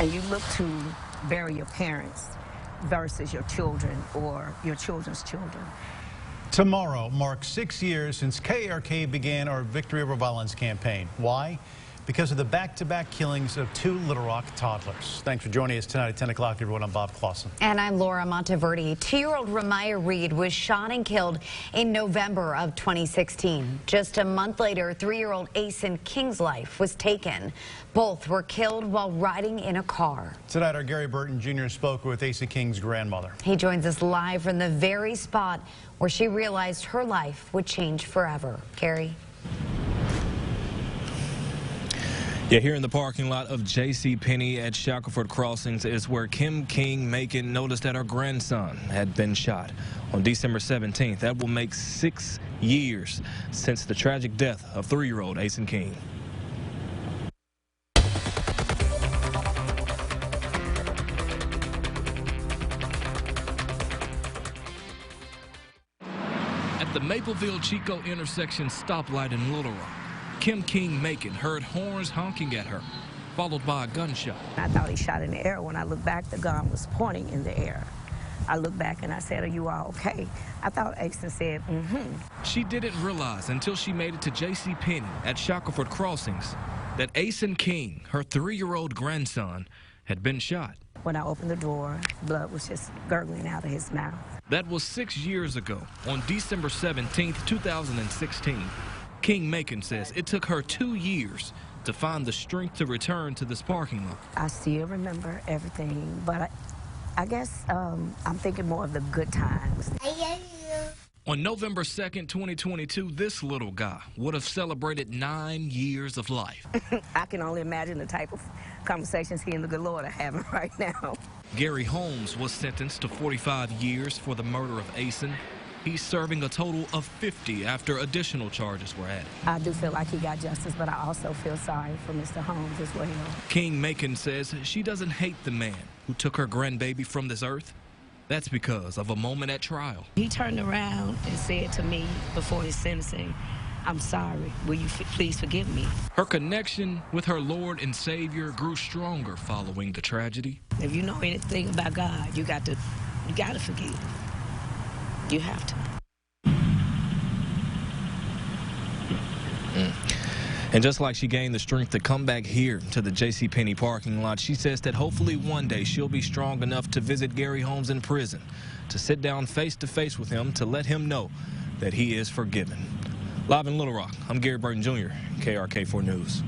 and you look to bury your parents versus your children or your children's children. Tomorrow marks 6 years since KARK began our Victory Over Violence campaign. Why? Because of the back-to-back killings of 2 Little Rock toddlers. Thanks for joining us tonight at 10 o'clock, everyone. I'm Bob Clausen. And I'm Laura Monteverde. 2-year-old Ramaya Reed was shot and killed in November of 2016. Just a month later, 3-year-old Asen King's life was taken. Both were killed while riding in a car. Tonight, our Gary Burton Jr. spoke with Asen King's grandmother. He joins us live from the very spot where she realized her life would change forever. Gary? Yeah, here in the parking lot of J.C. at Shackelford Crossings is where King-Macon noticed that her grandson had been shot on December 17th. That will make 6 years since the tragic death of 3-year-old Asen King. At the Mabelvale Chicot intersection stoplight in Little Rock, King-Macon heard horns honking at her, followed by a gunshot. I thought he shot in the air. When I looked back, the gun was pointing in the air. I looked back and I said, "Are you all okay?" I thought Asen said, She didn't realize until she made it to J.C. at Shackelford Crossings that Asen King, her 3-year-old grandson, had been shot. When I opened the door, blood was just gurgling out of his mouth. That was 6 years ago, on December 17th, 2016. King-Macon says it took her 2 years to find the strength to return to this parking lot. I still remember everything, but I guess I'm thinking more of the good times. On November 2nd, 2022, this little guy would have celebrated 9 years of life. I can only imagine the type of conversations he and the good Lord are having right now. Gary Holmes was sentenced to 45 years for the murder of Asen. He's serving a total of 50 after additional charges were added. I do feel like he got justice, but I also feel sorry for Mr. Holmes as well. King-Macon says she doesn't hate the man who took her grandbaby from this earth. That's because of a moment at trial. He turned around and said to me before his sentencing, "I'm sorry. Will you please forgive me?" Her connection with her Lord and Savior grew stronger following the tragedy. If you know anything about God, you got to forgive. You have to. And just like she gained the strength to come back here to the J.C. parking lot, she says that hopefully one day she'll be strong enough to visit Gary Holmes in prison, to sit down face to face with him, to let him know that he is forgiven. Live in Little Rock, I'm Gary Burton Jr., KARK 4 News.